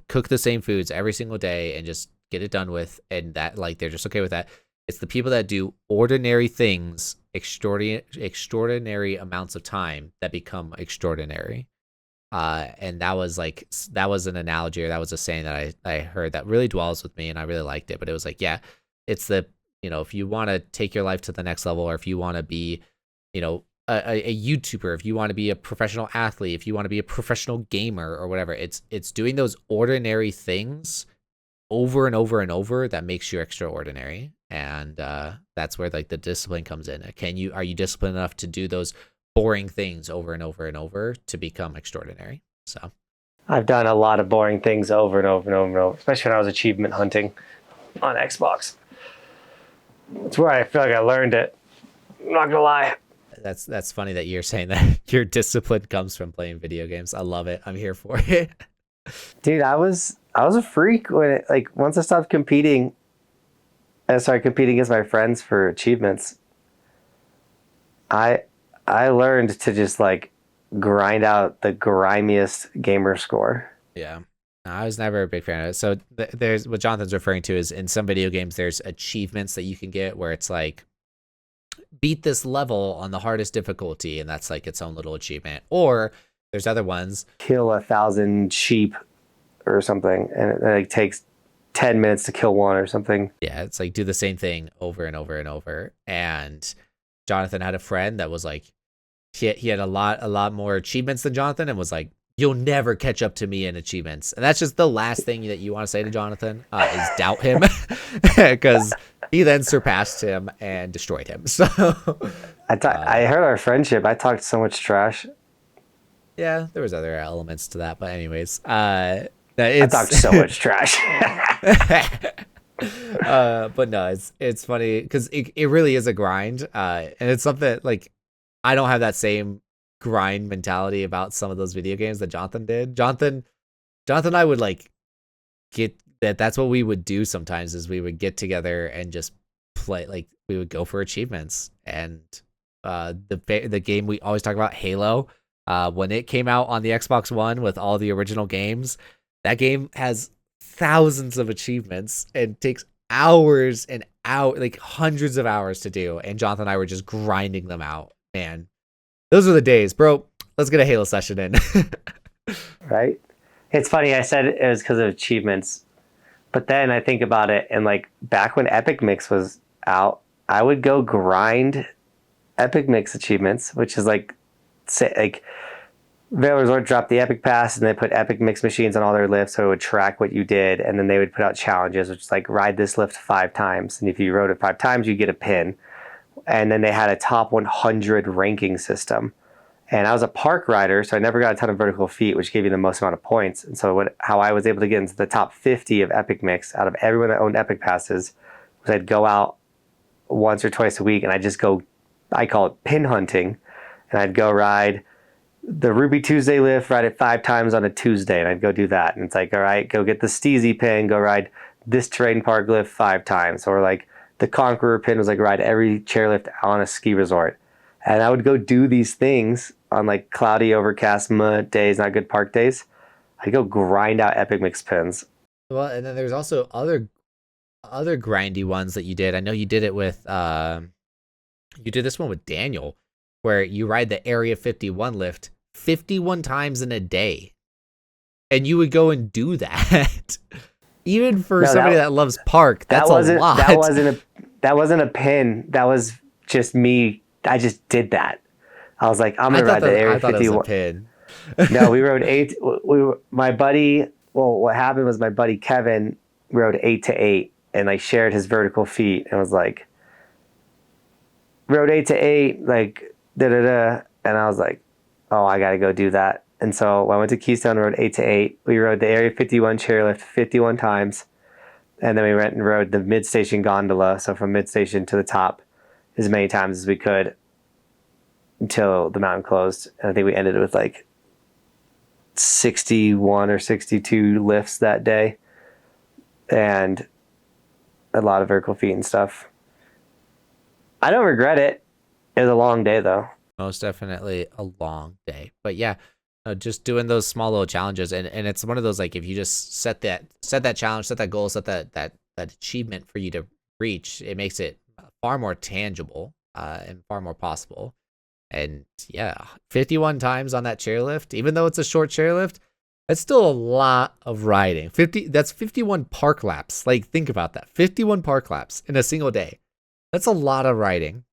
cook the same foods every single day and just get it done with. And that, like, they're just okay with that. It's the people that do ordinary things, extraordinary amounts of time, that become extraordinary. And that was an analogy, or that was a saying that I heard that really dwells with me, and I really liked it. But it was like, yeah, it's the, you know, if you want to take your life to the next level, or if you want to be, you know, a YouTuber, if you want to be a professional athlete, if you want to be a professional gamer or whatever, it's doing those ordinary things over and over and over that makes you extraordinary. And that's where like the discipline comes in. Are you disciplined enough to do those boring things over and over and over to become extraordinary? So I've done a lot of boring things over and over and over and over, especially when I was achievement hunting on Xbox. It's where I feel like I learned it. I'm not gonna lie. That's funny that you're saying that your discipline comes from playing video games. I love it. I'm here for it. Dude, I was a freak when once I stopped competing, and started competing against my friends for achievements. I learned to just like grind out the grimiest gamer score. Yeah. I was never a big fan of it. So there's what Jonathan's referring to is, in some video games, there's achievements that you can get where it's like, beat this level on the hardest difficulty, and that's like its own little achievement. Or there's other ones, kill 1,000 sheep or something, and it like takes 10 minutes to kill one or something. Yeah, it's like do the same thing over and over and over. And Johnathan had a friend that was like, he had a lot more achievements than Johnathan, and was like, you'll never catch up to me in achievements. And that's just the last thing that you want to say to Johnathan, is doubt him, because he then surpassed him and destroyed him. So I heard our friendship. I talked so much trash. Yeah, there was other elements to that, but anyways, I talked so much trash. But no, it's funny because it really is a grind, and it's something like I don't have that same grind mentality about some of those video games that Johnathan did. Johnathan and I would like get that's what we would do sometimes, is we would get together and just play, like we would go for achievements. And the game we always talk about, Halo, when it came out on the Xbox One with all the original games, that game has thousands of achievements and takes hours and like hundreds of hours to do, and Jonathan and I were just grinding them out. Man, those were the days, bro. Let's get a Halo session in. Right? It's funny, I said it was because of achievements, but then I think about it, and like back when Epic Mix was out, I would go grind Epic Mix achievements, which is like, say, like Vail Resort dropped the Epic Pass, and they put Epic Mix machines on all their lifts, so it would track what you did, and then they would put out challenges, which is like ride this lift 5 times, and if you rode it 5 times, you get a pin. And then they had a top 100 ranking system. And I was a park rider, so I never got a ton of vertical feet, which gave you the most amount of points. And so how I was able to get into the top 50 of Epic Mix out of everyone that owned Epic Passes was I'd go out once or twice a week, and I'd just go, I call it pin hunting, and I'd go ride the Ruby Tuesday lift, ride it 5 times on a Tuesday, and I'd go do that. And it's like, all right, go get the Steezy pin, go ride this terrain park lift 5 times. Or like the Conqueror pin was like ride every chairlift on a ski resort. And I would go do these things on like cloudy, overcast, mud days, not good park days. I'd go grind out Epic Mix pins. Well, and then there's also other grindy ones that you did. I know you did it with you did this one with Daniel, where you ride the Area 51 lift 51 times in a day. And you would go and do that. even for somebody that loves park, that's a lot. That wasn't a pin. That was just me. I just did that. I was like, I'm gonna ride the Area 51. I thought it was a pin. No, we rode 8. My buddy. Well, what happened was my buddy Kevin rode 8 to 8 and like shared his vertical feet and was like, rode 8 to 8, like da da da, and I was like, oh, I gotta go do that. And so I went to Keystone, rode 8 to 8. We rode the Area 51 chairlift 51 times, and then we went and rode the mid-station gondola. So from mid-station to the top, as many times as we could until the mountain closed. And I think we ended with like 61 or 62 lifts that day, and a lot of vertical feet and stuff. I don't regret it. It was a long day though. Most definitely a long day. But yeah, just doing those small little challenges, and it's one of those, like, if you just set that challenge, set that goal, set that achievement for you to reach, it makes it far more tangible and far more possible. And yeah, 51 times on that chairlift, even though it's a short chairlift, that's still a lot of riding. That's 51 park laps. Like, think about that. 51 park laps in a single day. That's a lot of riding.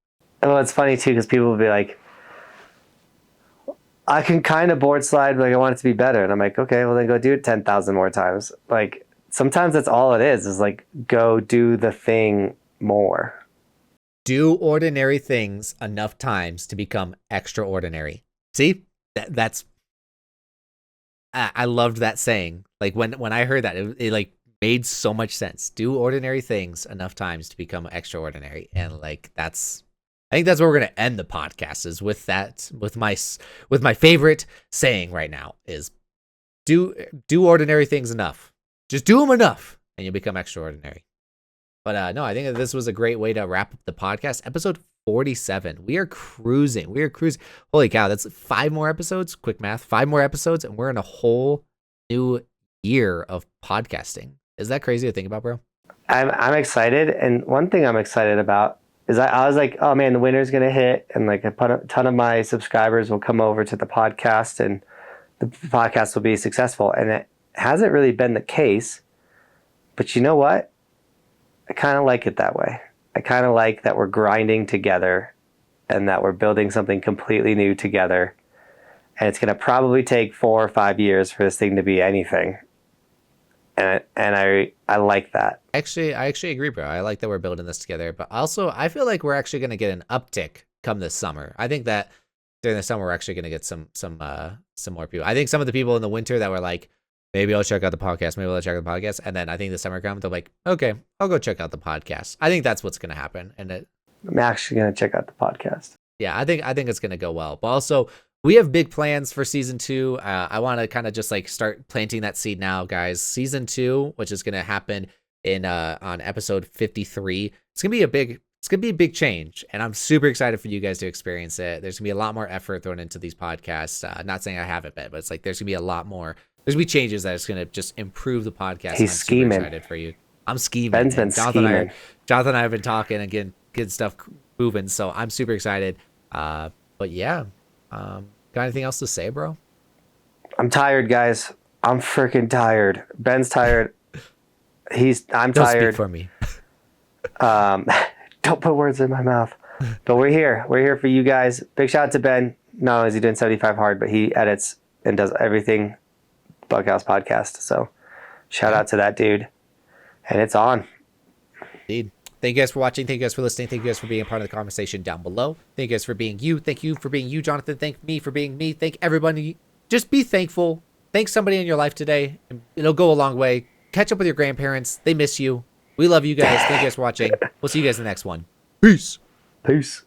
Well, it's funny too, because people will be like, I can kind of board slide, but like, I want it to be better. And I'm like, okay, well then go do it 10,000 more times. Like, sometimes that's all it is like, go do the thing more. Do ordinary things enough times to become extraordinary. See, that's. I loved that saying. Like, when I heard that, it like made so much sense. Do ordinary things enough times to become extraordinary, and like I think that's where we're gonna end the podcast, is with that, with my favorite saying right now is do ordinary things enough. Just do them enough, and you'll become extraordinary. But no, I think that this was a great way to wrap up the podcast. Episode 47. We are cruising. Holy cow, that's 5 more episodes. Quick math, 5 more episodes, and we're in a whole new year of podcasting. Is that crazy to think about, bro? I'm excited, and one thing I'm excited about is I was like, oh man, the winter's gonna hit, and like a ton of my subscribers will come over to the podcast, and the podcast will be successful. And it hasn't really been the case, but you know what? I kind of like it that way. I kind of like that we're grinding together and that we're building something completely new together. And it's going to probably take 4 or 5 years for this thing to be anything. And I like that. I actually agree, bro. I like that we're building this together. But also, I feel like we're actually going to get an uptick come this summer. I think that during the summer, we're actually going to get some more people. I think some of the people in the winter that were like, maybe I'll check out the podcast. And then I think the summer comes, they're like, okay, I'll go check out the podcast. I think that's what's going to happen. And I'm actually going to check out the podcast. Yeah, I think it's going to go well. But also, we have big plans for season 2. I want to kind of just like start planting that seed now, guys. Season 2, which is going to happen in on episode 53. It's going to be a big change, and I'm super excited for you guys to experience it. There's going to be a lot more effort thrown into these podcasts. Not saying I haven't been, but it's like there's going to be a lot more. There's going to be changes that is going to just improve the podcast. He's scheming. Super excited for you. I'm scheming. Ben's been scheming. Johnathan and I have been talking and getting stuff moving, so I'm super excited. But yeah, got anything else to say, bro? I'm tired, guys. I'm freaking tired. Ben's tired. I'm Don't tired. Speak for me. Don't put words in my mouth. But we're here. We're here for you guys. Big shout out to Ben. Not only is he doing 75 hard, but he edits and does everything Buckhouse podcast. So shout out to that dude. And it's on. Indeed. Thank you guys for watching. Thank you guys for listening. Thank you guys for being a part of the conversation down below. Thank you guys for being you. Thank you for being you, Johnathan. Thank me for being me. Thank everybody. Just be thankful. Thank somebody in your life today. It'll go a long way. Catch up with your grandparents. They miss you. We love you guys. Thank you guys for watching. We'll see you guys in the next one. Peace. Peace.